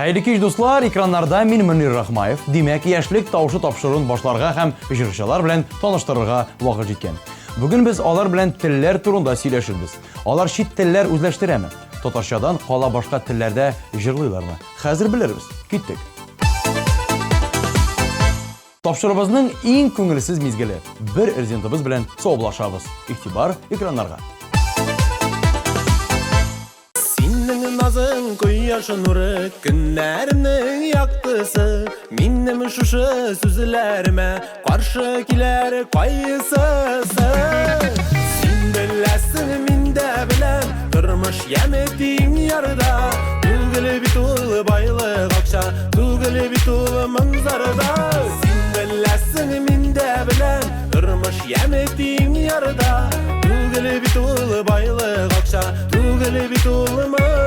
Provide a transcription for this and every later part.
Xeyirli kez dostlar, ekranlarda min Münir Rahmayev. Demek yaşlık tavşı tapşırığın başlarga hem jürşalar bilen tanıştırırga vaqt jetken. Bugün biz alar bilen tiller turunda söyleşirmiz. Alar şit tiller özleştiremi. Tatarşadan qala başka tillerde jırlıylarmı? Hazır biliriz. Gittik. Tapşırığımızın en köngülsüz mezgili. Bir erzentimiz bilen soğulaşabız. İhtibar ekranlarga. Nazın koyyaş nuru günlerinin yaktısı Minnim şuşu süzülerime karşı kiler kayısısı Sin bilesin minde bilen kırmış yemediğim yarıda Tügülü bitul baylık akşa Tügülü bitul manzarada Sin bilesin minde bilen kırmış yemediğim yarıda Tügülü bitul baylık akşa Tügülü bitul manzarada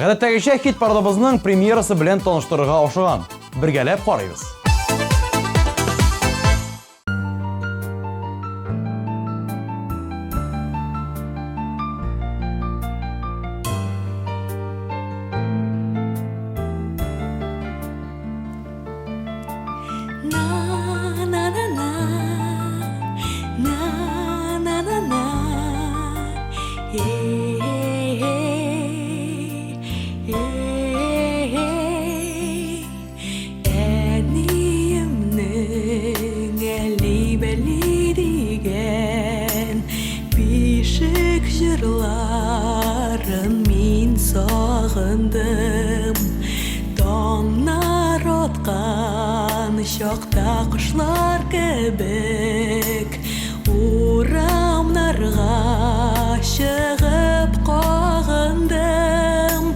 Гадәттәге хит пардабызның премьерасы белән таныштырырга ашыгам. Бергәләп карыйбыз. Jırların min sağındım Donlar otkan şokta kuşlar kebek Uramlarga şığıp qağındım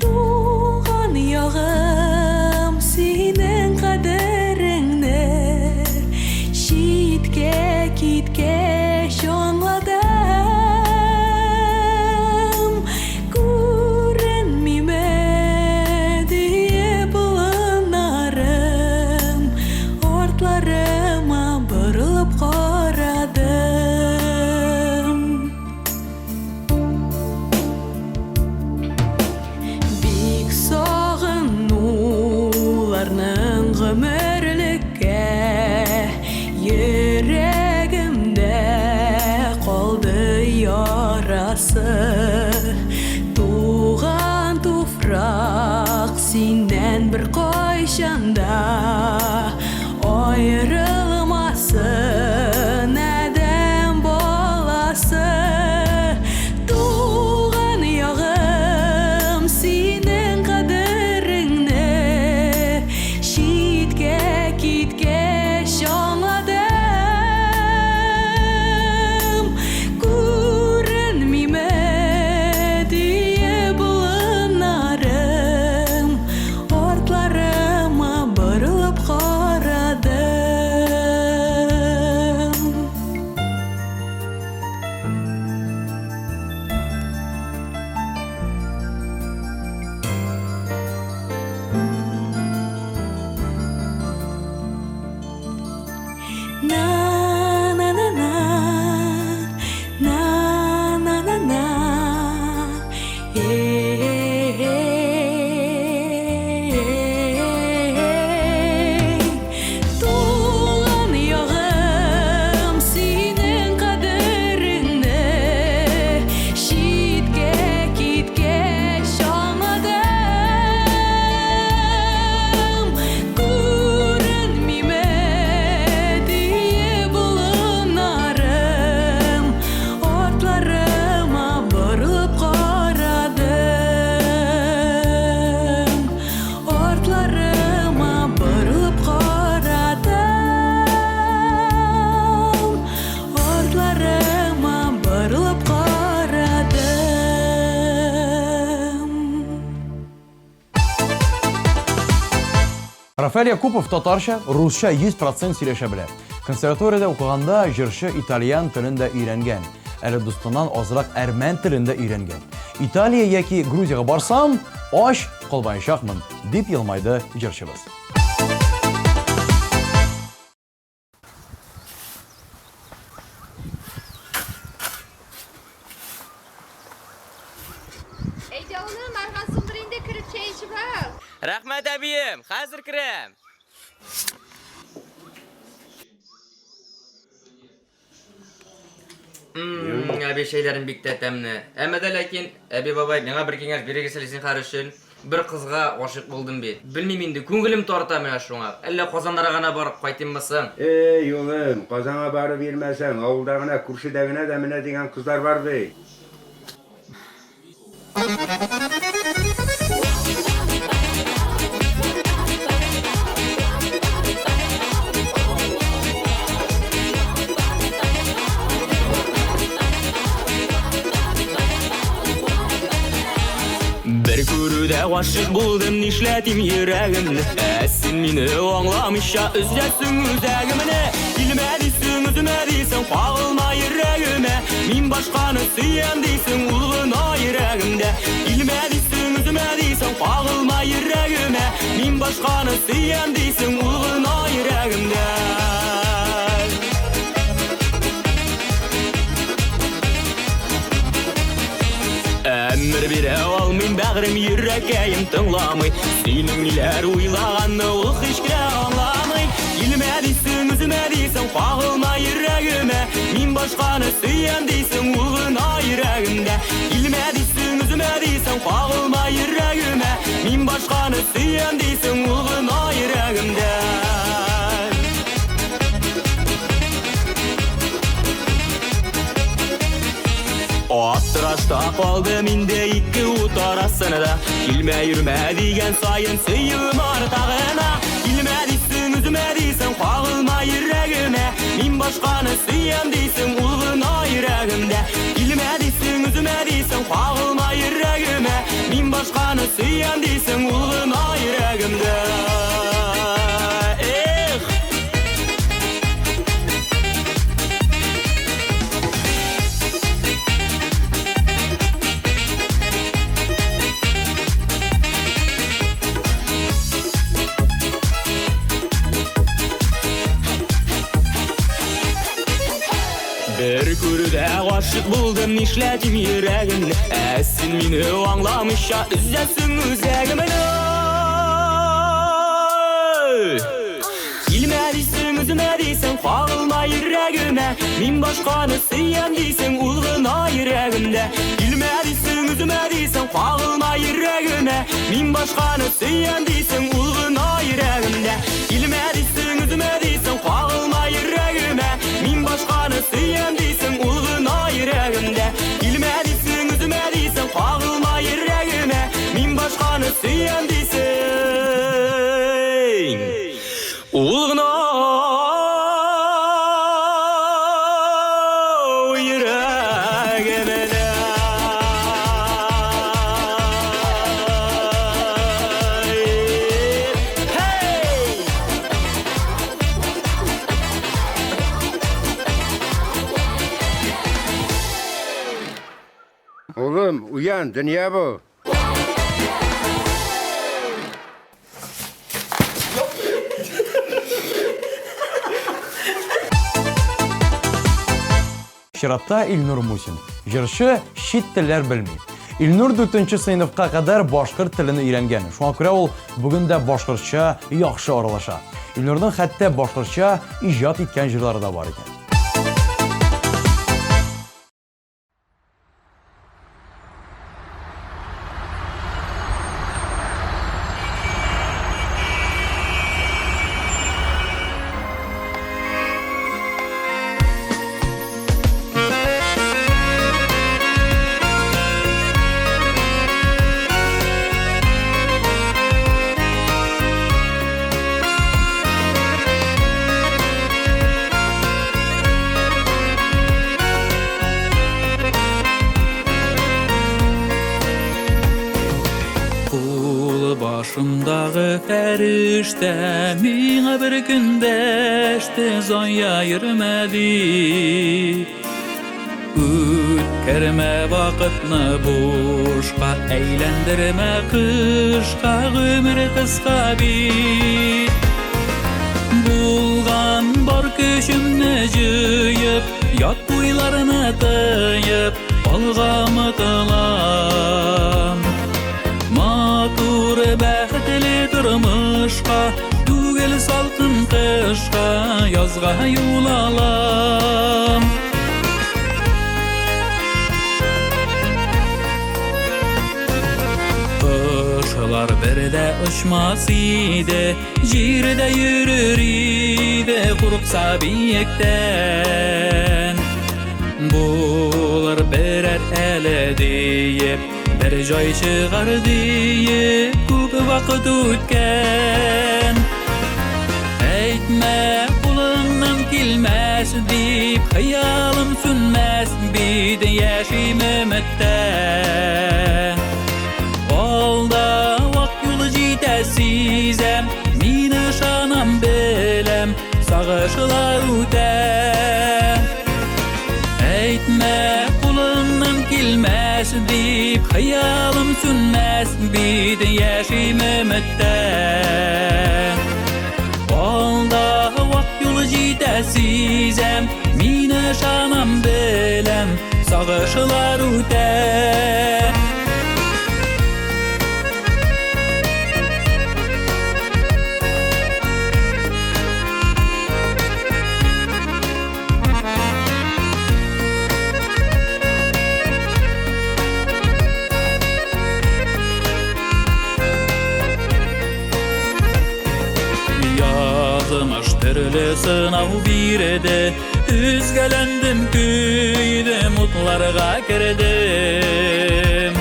Tuğan yağım senin kaderingni Şitke kitke şonladım Tuğan tufrak sinden bir koyşanda ayrılmasın neden bolası Tuğan yağım senin kaderingni şitke kitke şanladım Рафаэль Якупов татарша, русча 100% сөйләшә белә. Консерваториядә укыганда җырчы итальян телендә өйрәнгән. Әле дустыннан азрак әрмән телендә өйрәнгән. Италия яки Грузияга барсам, аш калмаячакмын, дип елмайды җырчыбыз. Hazır kirem. Abi şeylerin bik tetemni. Ama da lakin abi babay bana bir kengar biri geselsin karışın. Bir kızga aşık buldum bir. Bilmem indi köngülüm torta mena şuna. Elle Qozanlara gana barıp qaytınmasın. Ey oğlum, Qozon'a barıp vermesen, avuldagına, Kurşidagına da mine degan kızlar var be. Bir körüde aşık buldum nişletim yüreğimni. Sen meni anlamışa üzlesin üzegimni. Bilmedisin üzmediysen bağılma yüreğime. Min başkanı süyen deysin ulğuna yüreğimde. Bilmedisin üzmediysen bağılma yüreğime. Min başkanı süyen deysin ulğuna yüreğimde. Ömür bir almayım bağrım yüreğim tınlamay. Senin iler uylağanı ul hiçkire anlamay. Bilmedisin üzmediysen bağılma yüreğime. Min başkanı süyen deysin ulğuna yüreğimde. Bilmedisin üzmediysen bağılma yüreğime. Min başkanı süyen deysin ulğuna yüreğimde. Attıraşta kaldım indi iki ut arasında. Gilme yürüme diyen sayın sıyım artağına. Bilmedisin üzmediysen bağılma yüreğime. Min başkanı süyen deysin ulğuna yüreğimde. Bilmedisin üzmediysen bağılma yüreğime. Min başkanı süyen deysin ulğuna yüreğimde. Bir körüde aşık buldum nişletim yüreğimni. Sen meni anlamışa üzlesin üzegimni. Bilmedisin üzmediysen bağılma yüreğime. Min başkanı süyen deysin ulğuna yüreğimde. Bilmedisin üzmediysen bağılma yüreğime. Min başkanı süyen deysin ulğuna yüreğimde. Bilmedisin üzmediysen bağılma yüreğime. Min başkanı süyen deysin ulğuna yüreğimde. Bilmedisin üzmediysen bağılma yüreğime. Min başkanı süyen deysin ulğuna yüreğime. Oğlum, uyan, dünya bu. Şiratта İlnur Musin. Jırшы şit tiller bilmey. İlnur 4-nче sınıfqa kadar başkır tilini öğrengen. Şuna göre ol bugün de başkırça yaxşı aralaşa. İlnur'dan hatta başkırça icad etken jırları da var iken. Başımdağı fəriştə minə bir gün dəştə zonya yürümedi. Ütkərmə vaxtını boşqa, eğlendirmə qışqa, ömür qısqa bir. Bulğan bar köşümnü jıyıp, yat buylarını tıyıp, balğamı qılam. Matur bəxtli durmuş yazga yol alam. Kuşlar berde uçmaz idi, jirde yürür idi, kuruksa biyekten. Bular birer ele deyip, bir joy çıgar deyip, ko'p vaqt o'tgan. Aytma qo'limdan kelmas deyip, hayolim sunmas biydi yashim umidda. Olda vaqt yo'li jita sezam, men ishonam bilem, sag'ishlar o'tar. Aytma qo'limdan kelmas deyip, hayolim sunmas biydi yashim umidda. Olda vaqt yo'li jita sezam, men ishonam bilem, sag'ishlar o'tar. Türlü sınav biredi, üzgelendim küydüm, mutlarga kirdim.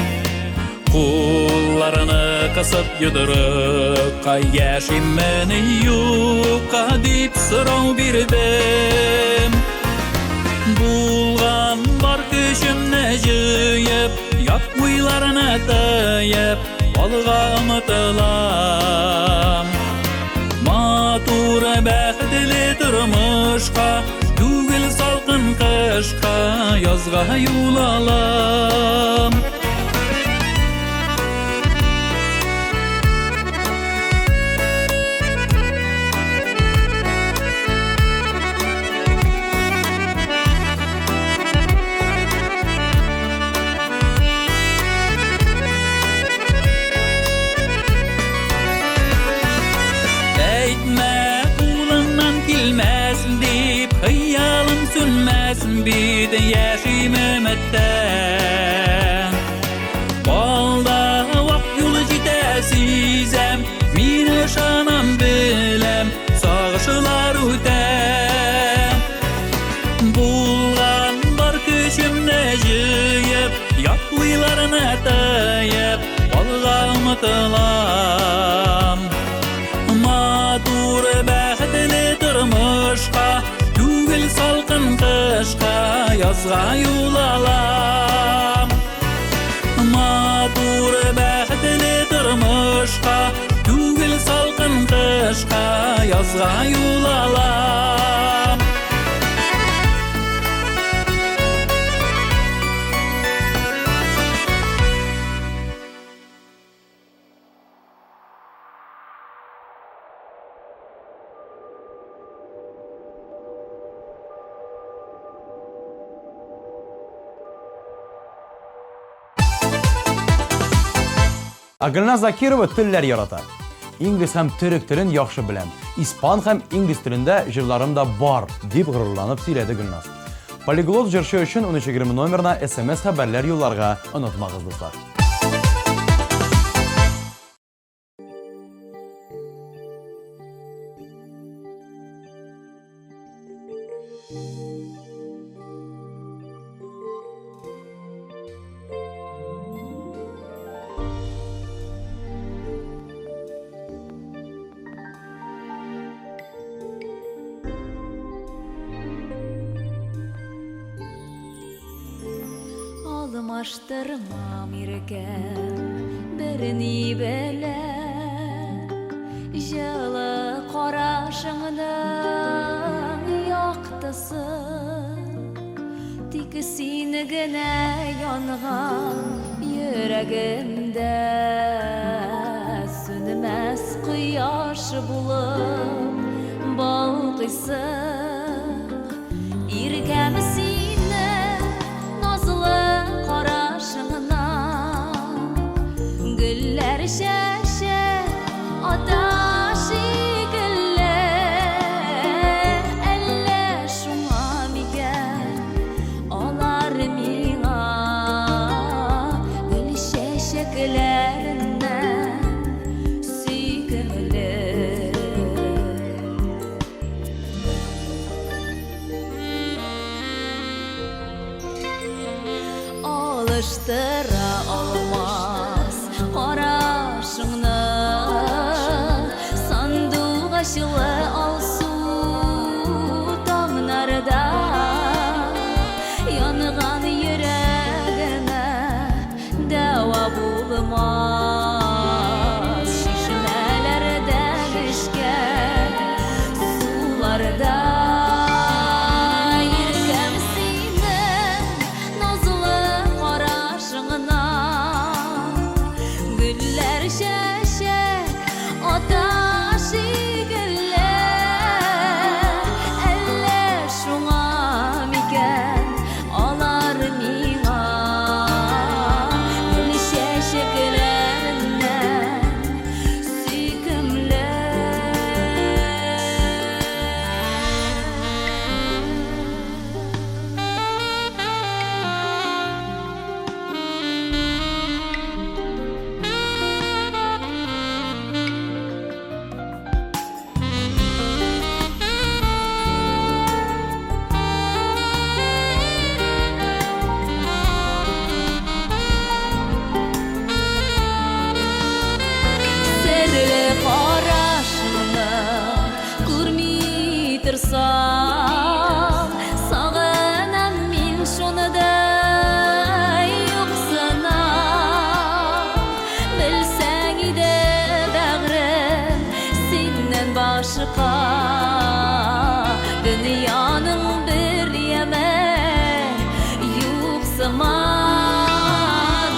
Kullarını kısıp yuduruk, yaşim meni yuqa deyip sırav birdim. Bulgan var küçümne jıyıp, yap uylarına tayıp, balga mıtılam. Matur bəxtli turmuşqa, tugil salqın qışqa, yazga yol alam. Hayalim sönmez bir de yaşim umidda. Balda vaqt yo'li jita sezam, men ishonam bilem, sag'ishlar o'tar. Bulgan bor ko'chimni jiyib, yoqlilarni tayib, balga umtilam. Matur baxtli turmushqa, tugil salqin qishqa, yazga yol alam. Matur baxtli turmushqa, tugil salqin qishqa, yazga yol alam. Agilna Zakirova tiller yarata. İngiliz hem Türk tilini yaxşı bilem. İspan hem İngiliz tilinde jırlarım da var deyip gururlanıp söyledi Gülnaz. Poliglot jırşı üçün 1320 numarına SMS haberler yollarga unutmağızdılar. Almaştırmam irken birini bile, Jılı qarashыңның yaqtısı, Tik seni gene yanğan yüreğimde, Sönmez quyosh bulup balqıysın. İrgem seni nazlı qarashыңdan, Güller şəşə ata şekilli, Alıştıra olmaz Qarашыңны Sandık aşılı alsu Tağnarda Yanıgan yüreğime Deva bulmaz Şişmelerde düşken Sularda Yürgem senin Nazlı qarашыңна Güller şeşek Ataşı güller Elle şuna miken Alar miğa Gül şeşeklerinden Serli qarашыңны Күрмей тұрсам Сағынам мен шуны да Юқсынам Білсәң иде бәғрім Сеннен башқа Дүнияның бір еме Юқсыман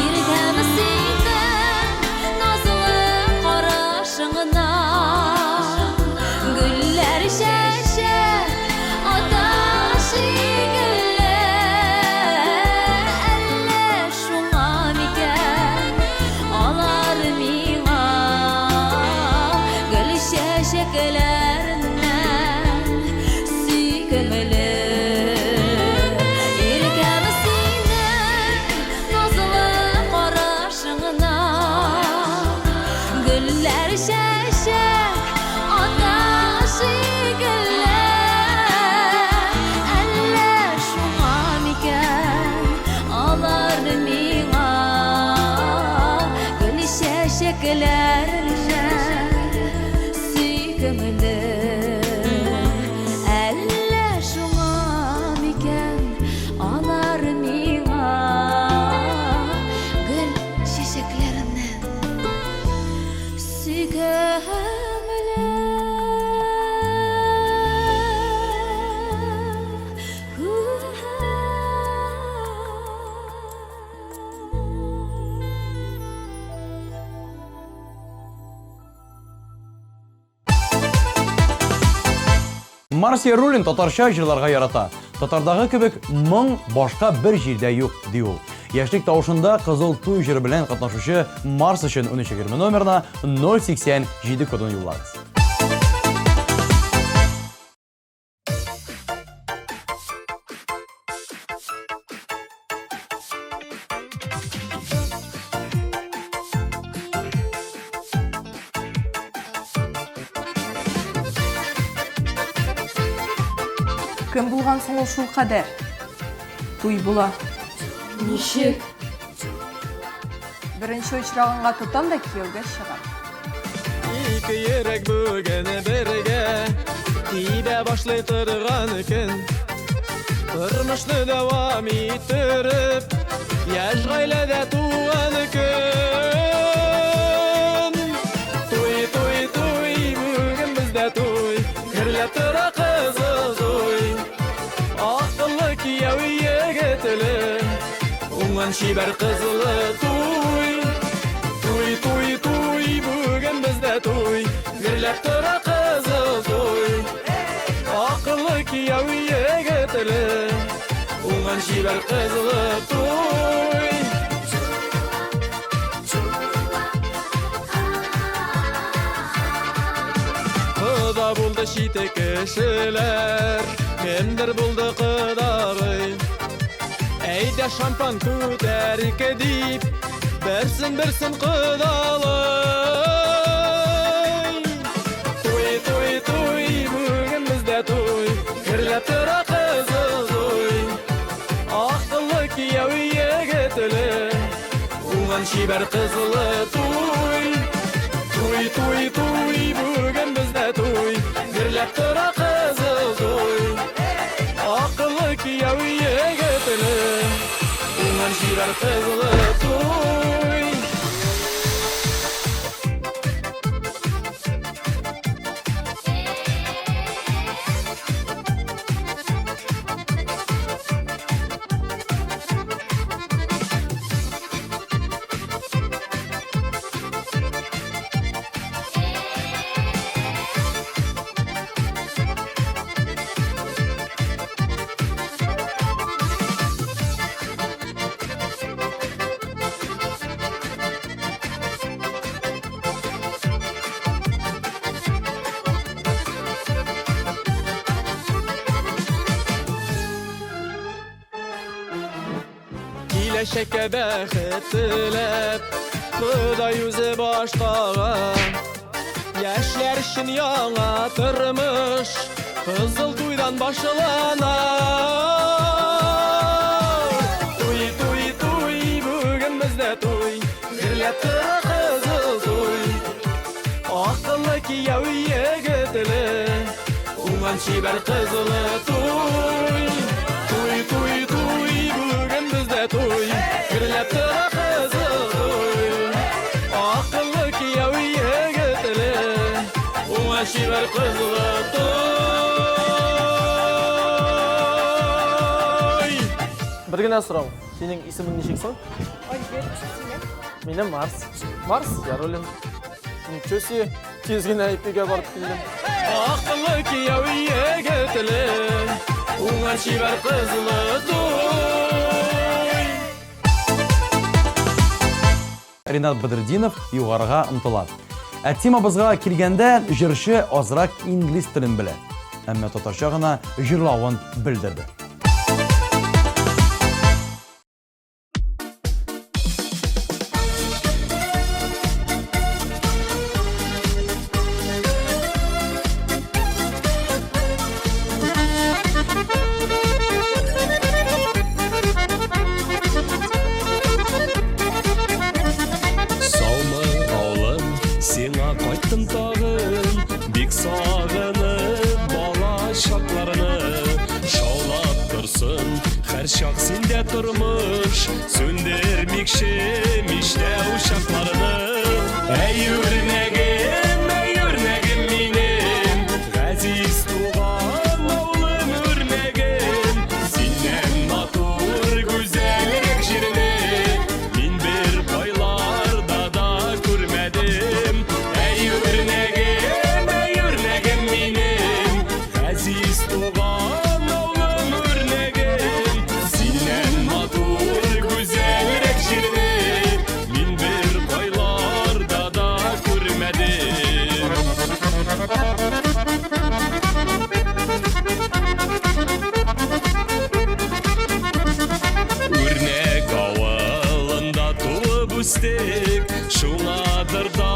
Иргәм сенен Назлы қарашыңна Güller şeşek Ataşı güller Elle şuna miken Alar miğa Gül şeşeklerinden Süykümlü İrgem senin Nazlı qarашыңна Güller şeşek Ataşı güller Elle şuna miken Alar miğa Gül şeşeklerinden Süykümlü Elle şuna miken Alar miğa Gül şeşeklerinden Марсия Рулин татарча җырларга ярата. Татардагы кебек моң башка бер җирдә юк, ди ул. Яшьлек тавышында кызыл туй җыры белән катнашучы Марс өчен 1320 номерына 087 кодын юллагыз. Кем булган соң ул шул кадәр? Туй була. Ничек? Беренче очрагынга тотам да кияүгә чыгам. Ике йөрәк бүген бергә тибә башлый торган көн. Тормышны дәвам иттереп, яшь гаиләдә туган көн. Туй, туй, туй, бүген бездә туй, гөрләп тора кызыл туй. Акыллы кияү егетле, уңган шибәр кызлы туй. Туй, туй, туй, бүген бездә туй, гөрләп тора кызыл туй. Акыллы кияү егетле, уңган шибәр кызлы туй. Кыда булды шите кешеләр, кемдер булды кыдагый. Әйдә шампан күтәрик дип, берсен кыдалый. Туй, туй, туй, бүген бездә туй, гөрләп тора кызыл туй. Акыллы кияү егетле, шибәр кызлы туй. Туй, туй, туй, бүген бездә туй. Гөрләп тора кызыл туй. Акыллы кияү егетне, уңган шибәр кызлы туй. Киләчәккә бәхет теләп, Ходай үзе баштаган. Яшьләр өчен яңа тормыш, кызыл туйдан башланар. Туй, туй, туй, бүген бездә туй. Гөрләп тора кызыл туй. Акыллы кияү егетне, уңган шибәр кызлы туй. Туй, туй, туй, бүген бездә туй. Гөрләп тора кызыл туй. Акыллы кияү егетне, уңган шибәр кызлы туй. Bir gene sorayım. Senin ismin nechiksin? Benim Mars. Mars ya rolüm. Nechisi tezgina ipiga borib keldim. Akıllı kияү егетне, уңган шибәр кызлы туй. Ринат Бадырдинов югарыга ынтыла. Темабызга килгәндә җырчы азрак инглиз телен белә, әмма татарча гына җырлавын белдерде. Кайттым тагын, бик сагынып бала шакларны. Шаулап турсын, һәр чак синдә тормыш, сүндермикче мичтә ушакларны. Әй үрнәгем минем, газиз туган авылым үрнәгем. Синнән матур гүзәлрәк җирне мин бер байларда да күрмәдем. Aziz tuğan oğlum örneğim, Sinnen matur güzelrek şirne, Min bir baylarda da görmedim. Örnek avılında tuğup üstek, Şunadır da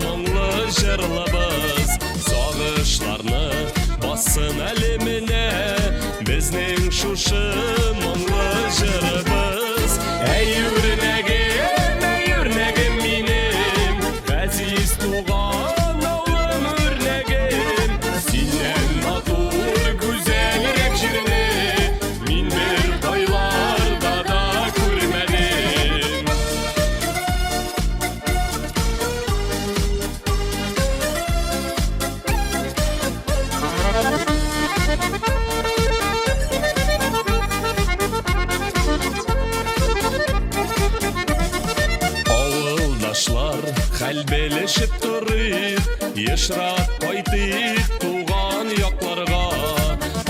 мұңлы жырлыбыз. Сағышларны бассын әлеміне, Біздің шушы мұңлы жырыбыз. Әй үрнәгем минем, Ғазиз туған ауылым үрнәгем. Синнән матур güzelрәк җирне, Мин бер байларда да күрмәдем. Авылдашлар хәл белешеп торыйк, ешрак кайтыйк туган якларга.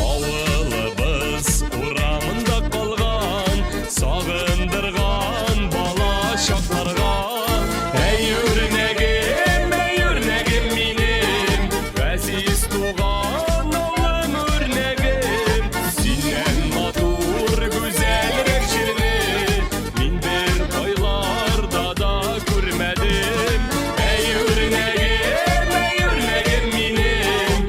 Авылыбыз урамында калган, сагындырган бала чакларга. Әй үрнәгем минем, Газиз туган авылым үрнәгем. Синнән матур güzelрәк җирне, Мин бер байларда да күрмәдем. Әй үрнәгем минем,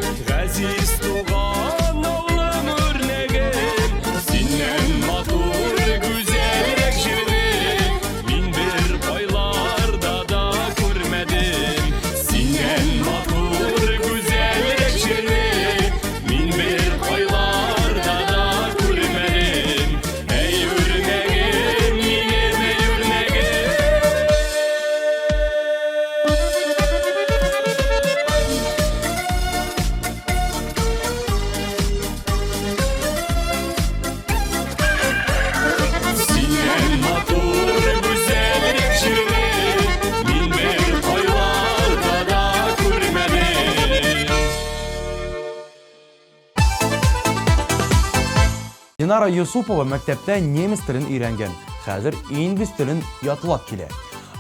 Динара Юсупова мәктәптә немец телен өйрәнгән. Хәзер инглиз телен ятылап килә.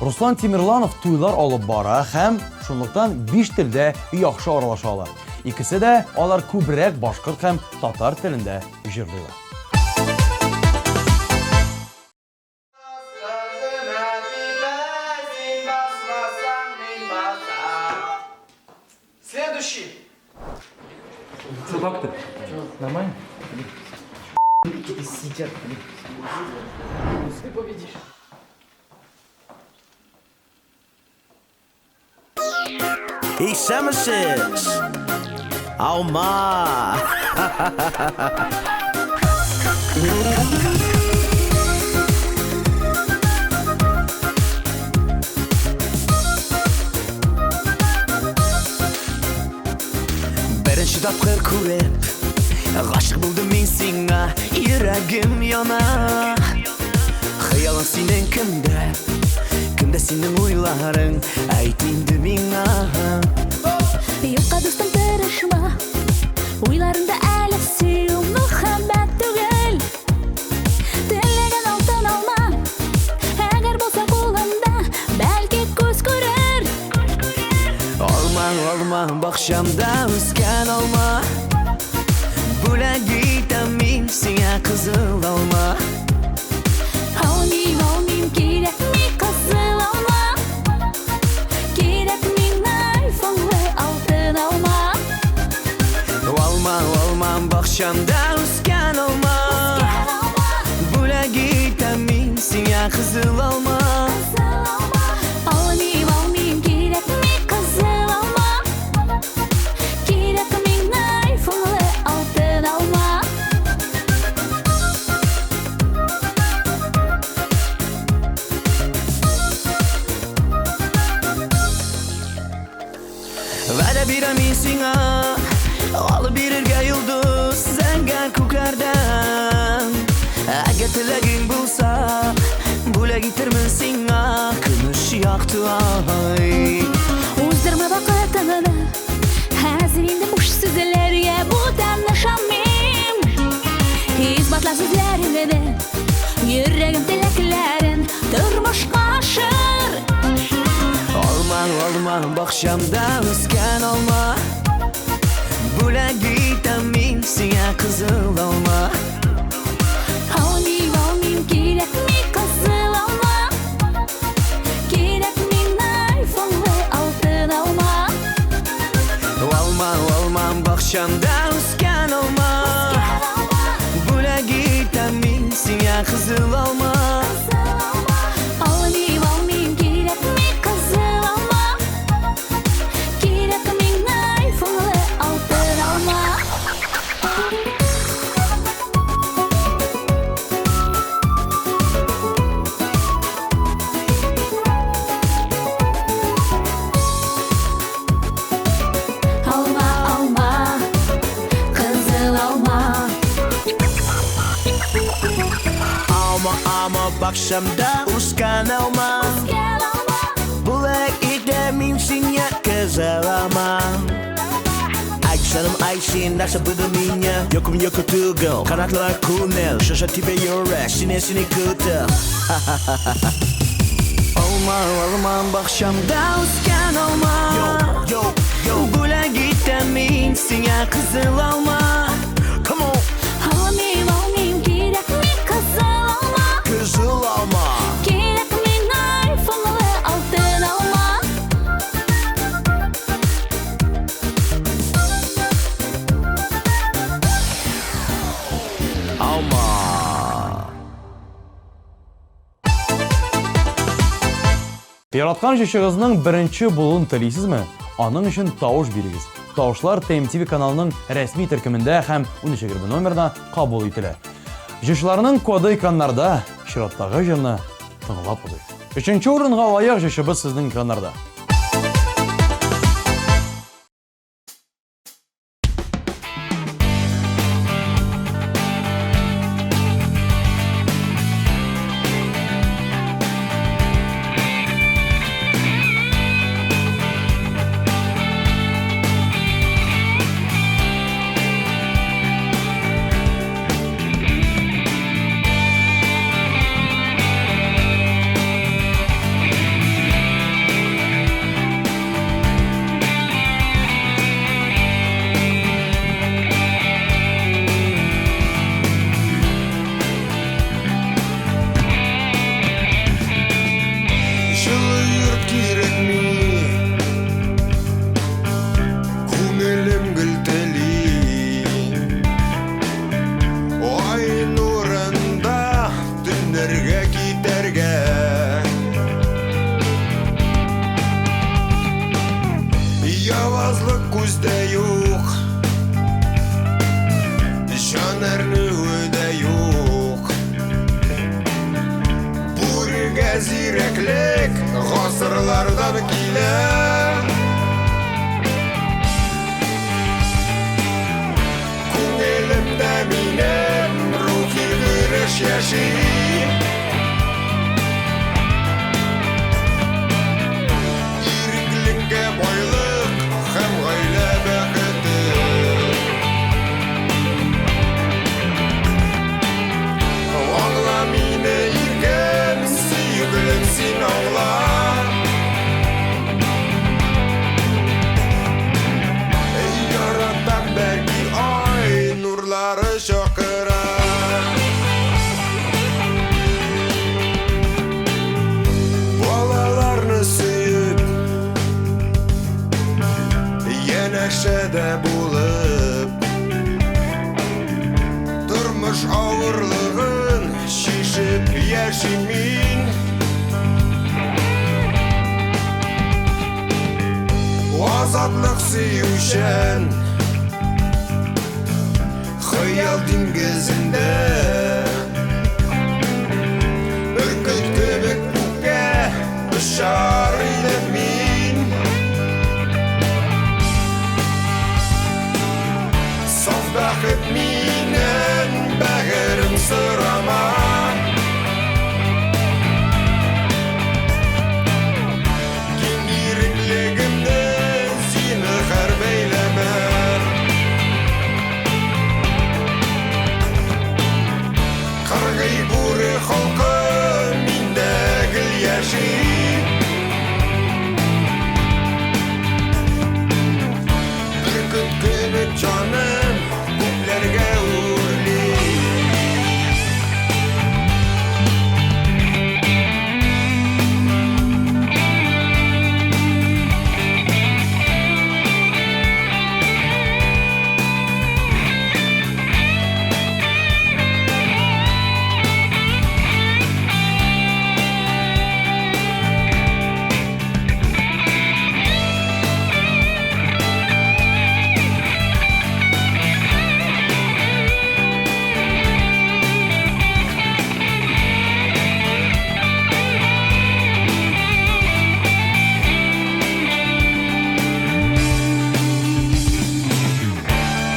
Руслан Тимирланов туйлар алып бара һәм шунлыктан 5 телдә яхшы аралаша ала. Икесе дә алар күбрәк башкорт һәм татар телендә җырлыйлар. He Summerses. Oh my. Birinchi topqir ko'rib, g'oshiq bo'ldim men senga, yuragim yonar. Xayolim sening kimda sening o'ylaring, ayt endi menga. Юкка дустым тырышма, уйларында әле сөю мөхәббәт түгел. Теләгән алтын алма, әгәр булса кулымда, бәлки күз күрер. Алма, бакчамда үскән алма, бүләк итәм мин сиңа кызыл алма. Алмыйм, кирәкми кызыл алма, кирәкми айфонлы алтын алма. Алма, бакчамда үскән алма, бүләк итәм мин сиңа кызыл алма. Алмыйм, кирәкми кызыл алма, кирәкми айфонлы алтын алма. Vədə birəm singə, alıb birergə yıldız zəngər күкәрдән. Əgər tilagin bulsa, бүләк itirmin singə, көмеш яқты ay. Уздырма вакытыңны, хәзер инде буш сүзләргә бүтән ышанмыйм. Исбатла сүзләреңне, йөрәгем теләкләрен тормышка ашыр. Alma, baqşamda üskən alma, бүләк итәм мин сиңа кызыл алma. Алмыйм, кирәкми кызыл алма, кирәкми айфонлы алтын алма. Alma, baqşamda üskən alma, бүләк итәм мин сиңа кызыл алma. Алмыйм, кирәкми кызыл алма, кирәкми айфонлы алтын алма. Алма, кызыл алма. Alma, baqşamda üskən alma, бүләк итәм мин сиңа кызыл alma. Ay canım ay sen nasıl buldun beni? Yokum yoku tugul, kanatlar kunel, şaşa tipe yürek, sine kutu. Alma, baqşamda üskən alma, бүләк итәm min сиңа kızıl alma. Come on. Алмыйм, кирәкми кызыл алма, Kızıl alma. кирәкми айфонлы алтын алма. Alma. Яраткан шешегезнең беренче булуын телисезме? Аның өчен тавыш бирегез. Тавышлар TMTV каналының рәсми төркемендә һәм 13 номерда кабул ителә. Җырчыларның коды экраннарда, чираттагы җырны тыңлап узыйк. 3нче урынга лаек җырчыбыз сезнең экраннарда. әрнеуі де yok. Бүріге зиреклік ғасырлардан келе. Күңелімді минем рухи гүріш яши. Ириклікке байлық һәм ғайлә бәхеті. Аңла мине иргем, сүйгілім син аңла. Яратам бәлки ай нурлары шақыра. Балаларны сүйіп, янәшәдә булып, Тормыш авырлығын шишіп яшим мин. Азатлық сөюшен Хыял диңгезінде Бүркіт көбік бүкке Ұшар идем мин. Саф бәхет минен бәгерім сырама. Кең иреклегімді зины қар бейлеме. Қырғый бүрі халқы минде гіл яши. Бүркіт көбік жаным көплерге өрли.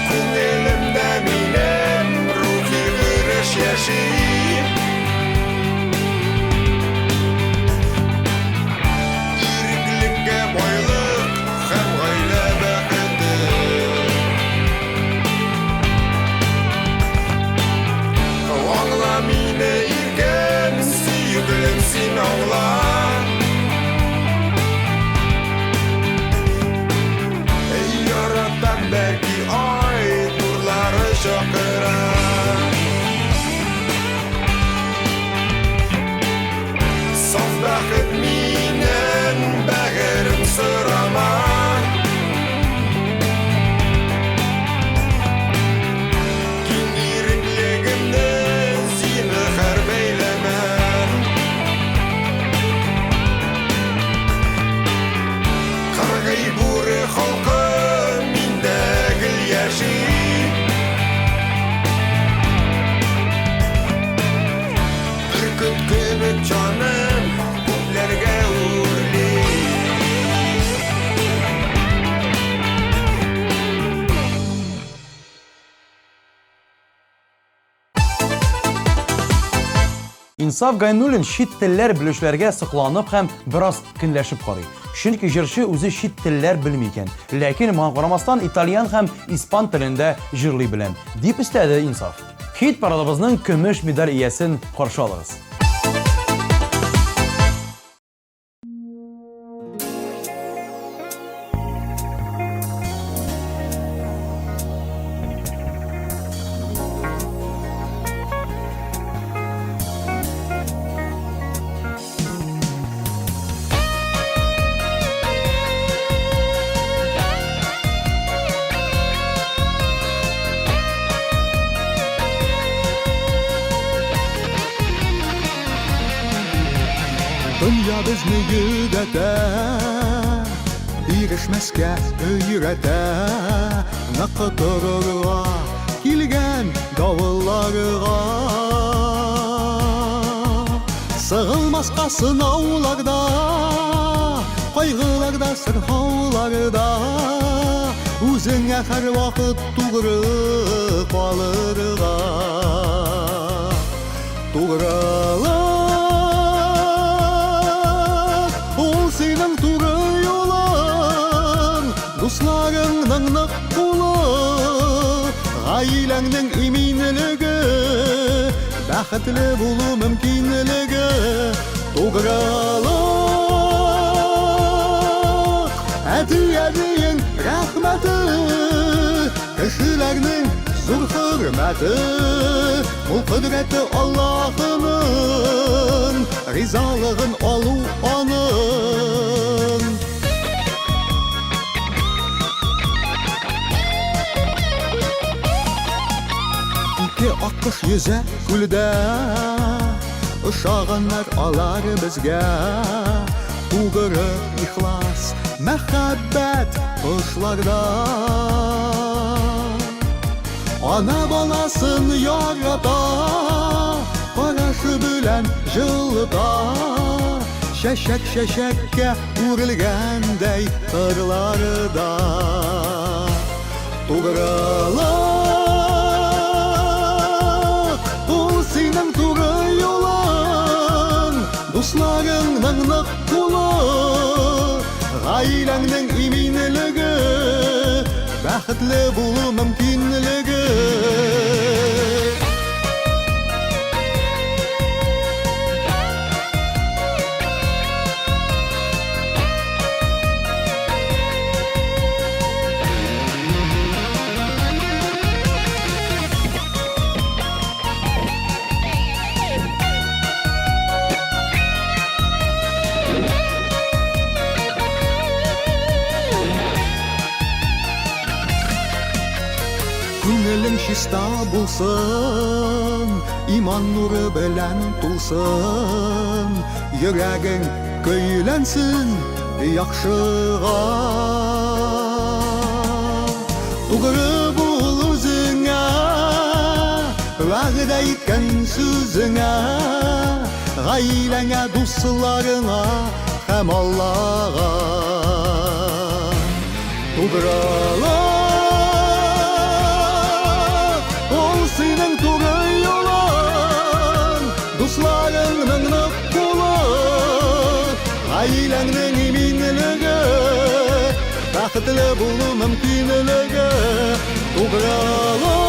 Күңелімді минем рухи гүріш яши. Иреклікке байлық һәм ғайлә бәхеті. Аңла мине иргем, сүйгілім син аңла. Яратам бәлки ай нурлары шақыра. Саф бәхет минен бәгерім сырама. Кең иреклегімді зины қар бейлеме. Қырғый бүрі халқы минде гіл яши. Бүркіт көбік жаным көплерге өрли. Инсаф Гайнуллин шит телләр белүчеләргә сокланып һәм бераз көнләшеп карый. Чөнки җырчы үзе шит телләр белми икән, ләкин моңа карамастан итальян һәм испан телендә җырлый беләм, дип өстәде Инсаф. Хит парадыбызның көмеш медаль иясен каршы алыгыз. Dünya bizni yüdete, erişmesке öyrete, naqı torurğa kilgen давылларыға сығылмасқа сынауларда қайғыларда сырхауларда өзіңе әр уақыт туғыры қалырға туғыралық ол сенің туғы yolun достарыңның нық қолы ғаиләңнің иминлігі бақытлы болу мүмкінлігі туғыралық әдейін рахмәті кішілердің зор hürmeti Ol kudreti Allah'ının Rizalığın olu onun İki akış yüze gülde Uşağınlar alar bizge Tuğırı ihlas Mehabbet kuşlarda Ana balasın yarata Paraşı bilen jılda Şeşek şeşekke urilgendey Tırlarda Tuğralık Ol senin tuğrı yolun Dostlarının nık kulu Ailəңнің iminligi Бақытлы болу мүмкінлігі Күңелің шиста болсын, иман нуры белән тулсын, йөрәгең көйләнсен яхшыга. Тугры бул үзеңә, вәгъдә иткән сүзеңә, гаиләңә, дусларыңа һәм Аллага. Туграла Senin tuğrı yolun Dostlarının nık kulu Ailəңнің iminligi Baqıtlı bulu mümkünligi Tuğralıq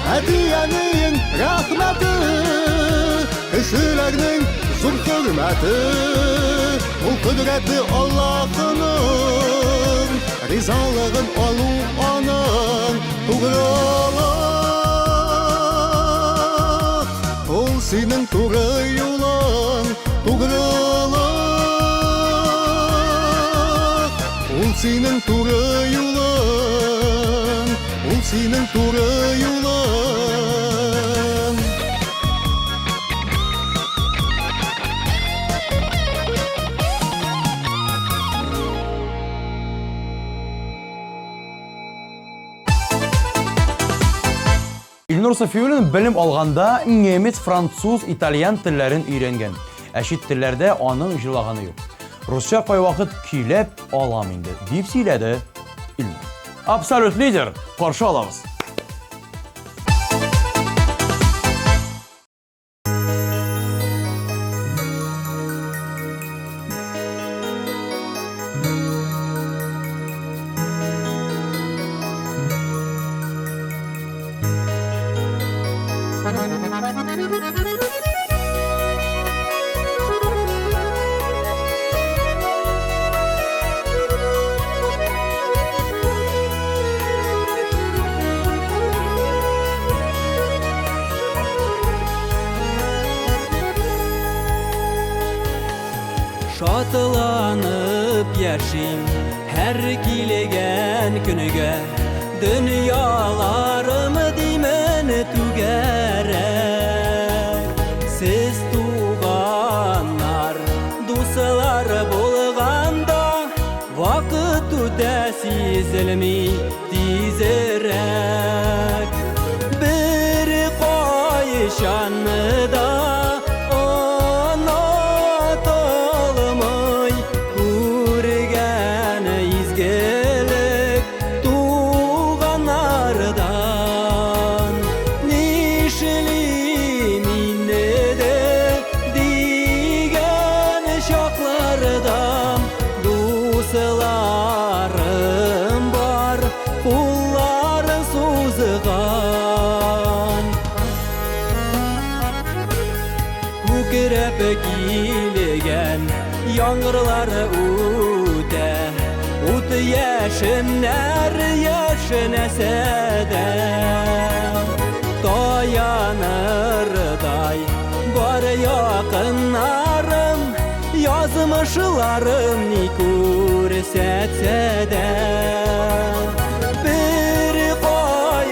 Hədiyyənin rəhməti Kişilərinin zor hürməti O kudreti Allah'ının Rizalığın olu onun Tuğralıq Ol senin tuğrı yolun Tuğralıq Ol senin tuğrı yolun Ol senin tuğrı yolun İlnur Safiulin bilim alğanda Nemet, Fransuz, İtalyan tillerin öyrənген. Əşit tillərdə onun jılağını yox. Rusça pay vaxıt kiləb alam indi. Deyib söylədi İlnur. Absolut lider, qarşı alağız. Şatlanıp yaşayım her kilegen günüge Dünyalarımı dimen tügere Siz tuğanlar, dostlar bolganda Vakit öte sizilmi, тизерәк. Bir кайшанны да онытылмый, күргән изгелек туганнардан. Нишлим инде дә дигән чакларда дусларым бар, кулларын сузган. Күкрәп килгән яңгырлары үтә, ут яшеннәр яшенәсә дә. Таянырдай бар якыннарым, язмышларым ни күрсәтсә дә. Bir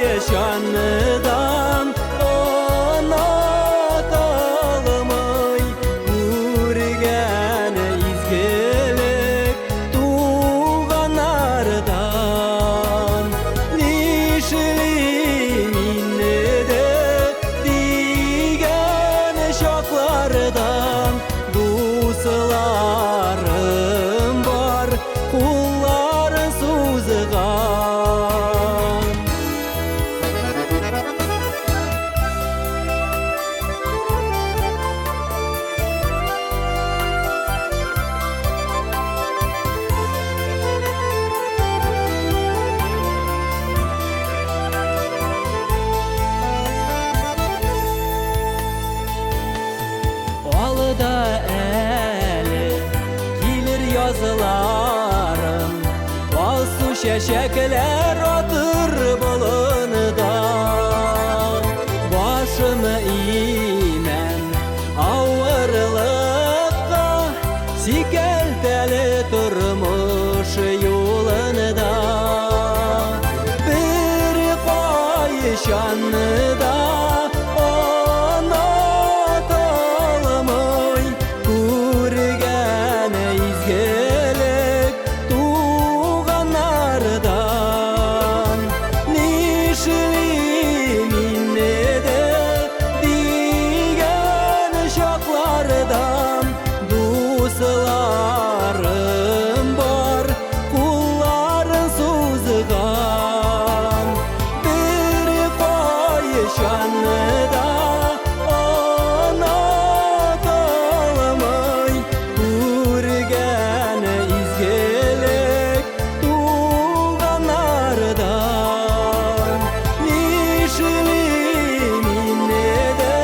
кайшанныдан онытылмый, күргән изгелек туганнардан. Нишлим инде дә дигән чаклардан дусларым бар, кулларын сузган. Алда әле килер язларым, алсу чәчәкләр атыр болында. Башым имән авырлыкка, сикәлтәле тормыш юлында. Bir кайшанны да онытылмый, күргән изгелек туганнардан. Нишлим инде дә дигән чаклардан дусларым бар, кулларын сузган. Bir кайшанны да онытылмый, күргән изгелек туганнардан. Нишлим инде дә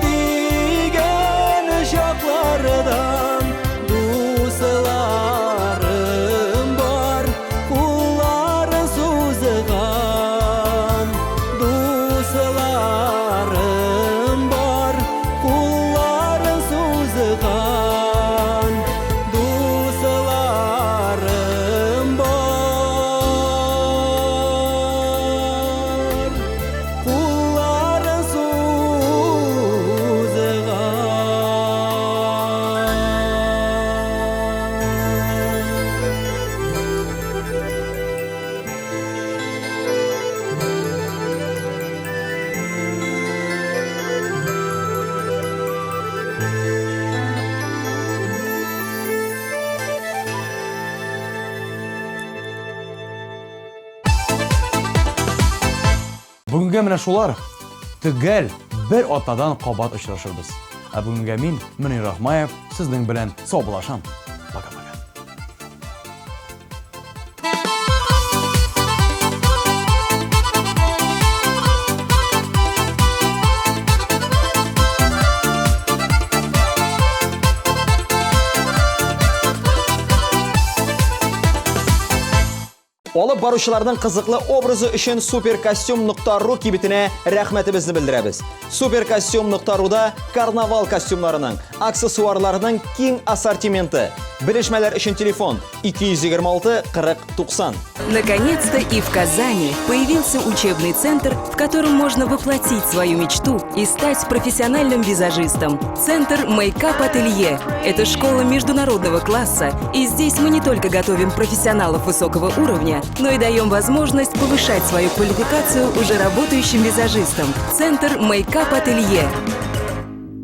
дигән чаклардан дусларым бар, кулларын сузган. Дусларым бар, кулларын сузган. Дусларым бар, кулларын Бүгінгі менә шулар төгәл бер атадан кабат очрашырбыз. Ә бүгінгі мин Мөнир Рахмаев сезнең белән саубуллашам. Пока-пока. Алып баручыларның кызыклы образы өчен supercostume.ru кибетенә рәхмәтебезне белдерәбез. Supercostume.ru'да карнавал костюмнарының, аксессуарларының киң ассортименты. Белешмәләр өчен телефон 226 40 90. Наконец-то и в Казани появился учебный центр, в котором можно воплотить свою мечту и стать профессиональным визажистом. Центр Makeup Ателье. Это школа международного класса, и здесь мы не только готовим профессионалов высокого уровня, но и даем возможность повышать свою квалификацию уже работающим визажистам. Центр Makeup Ателье.